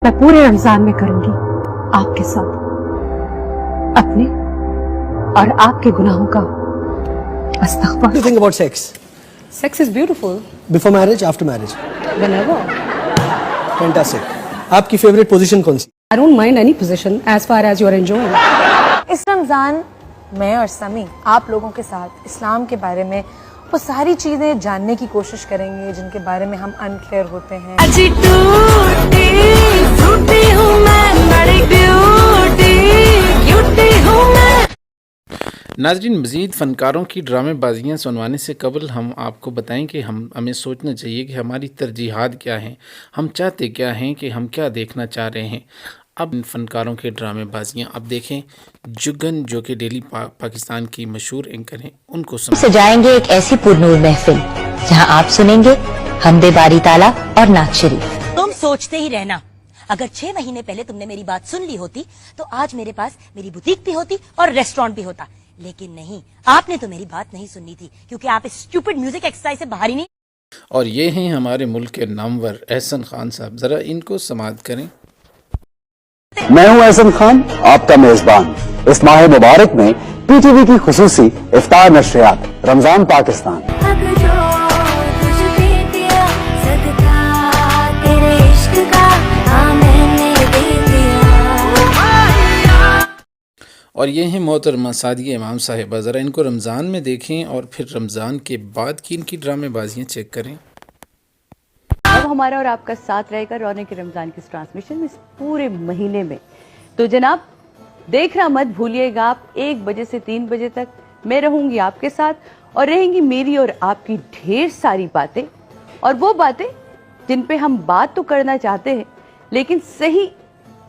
मैं पूरे रमजान में करूंगी आपके साथ अपने और आपके गुनाहों का अस्तगफार। What do you think about sex? Sex is beautiful. Before marriage, after marriage? Whenever. Fantastic. आपकी favorite position कौन सी? I don't mind any position as far as you are enjoying. इस रमज़ान मैं और समी आप लोगों के साथ इस्लाम के बारे में वो सारी चीज़ें जानने की कोशिश करेंगे जिनके बारे में हम अनक्लियर होते हैं। नाज़रीन, मज़ीद फ़नकारों की ड्रामेबाजियाँ सुनवाने से कबल हम आपको बताएं कि हमें सोचना चाहिए कि हमारी तरजीहात क्या हैं, हम चाहते क्या हैं, कि हम क्या देखना चाह रहे हैं। अब इन फ़नकारों की ड्रामेबाजियाँ अब देखें। जुगन जो कि डेली पाकिस्तान की मशहूर एंकर हैं, उनको सजाएंगे एक ऐसी पुरनूर महफिल जहां आप सुनेंगे हमदे बारी ताला और नात शरीफ। तुम सोचते ही रहना, अगर 6 महीने पहले तुमने मेरी बात सुन ली होती तो आज मेरे पास मेरी बुटीक भी होती और रेस्टोरेंट भी होता, लेकिन नहीं, आपने तो मेरी बात नहीं सुननी थी क्योंकि आप इस स्टूपिड म्यूजिक एक्सरसाइज से बाहर ही नहीं। और ये हैं हमारे मुल्क के नामवर एहसन खान साहब, ज़रा इनको समाअत करें। मैं हूं एहसन खान, आपका मेजबान। इस माह मुबारक में पीटीवी की खुसूसी इफ्तार नशरियात रमजान पाकिस्तान। और ये हैं मोहतरमा सादिया इमाम साहिबा, ज़रा इनको रमज़ान में देखें और फिर रमज़ान के बाद की इनकी ड्रामेबाजियाँ चेक करें। अब हमारा और आपका साथ रहेगा रौनक रमज़ान की ट्रांसमिशन में इस पूरे महीने में। तो जनाब देखना मत भूलिएगा, आप 1 बजे से 3 बजे तक मैं रहूंगी आपके साथ और रहेंगी मेरी और आपकी ढेर सारी बातें, और वो बातें जिन पे हम बात तो करना चाहते हैं लेकिन सही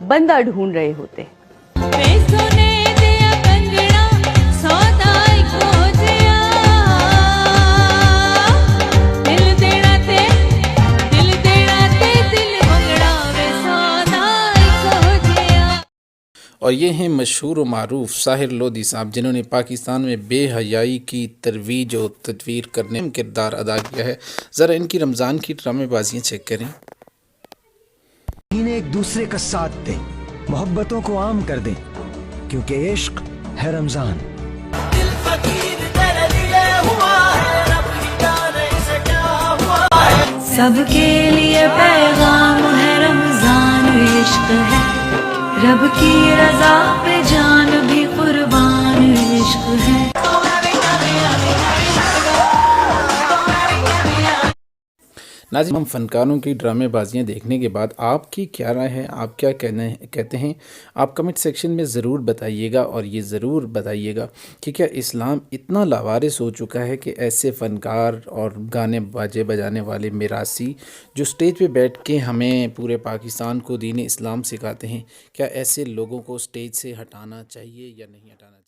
बंदा ढूंढ रहे होते हैं। और ये हैं मशहूर व मारूफ साहिर लोधी साहब, जिन्होंने पाकिस्तान में बेहयाई की तरवीज और तदवीर करने में किरदार अदा किया है। ज़रा इनकी रमज़ान की ड्रामेबाजियाँ चेक करें। इन्हें एक दूसरे का साथ दें, मोहब्बतों को आम कर दें, क्योंकि इश्क है रमज़ान। सबके लिए पैगाम है रमज़ान, इश्क है रब की रज़ा पे जान भी कुर्बान, इश्क है। नाज़रीन, हम फ़नकारों की ड्रामेबाजियाँ देखने के बाद आपकी क्या राय है, आप क्या कहते हैं, आप कमेंट सेक्शन में ज़रूर बताइएगा। और ये ज़रूर बताइएगा कि क्या इस्लाम इतना लावारिस हो चुका है कि ऐसे फ़नकार और गाने बाजे बजाने वाले मिरासी जो स्टेज पे बैठ के हमें पूरे पाकिस्तान को दीन इस्लाम सिखाते हैं, क्या ऐसे लोगों को स्टेज से हटाना चाहिए या नहीं हटाना चाहिए।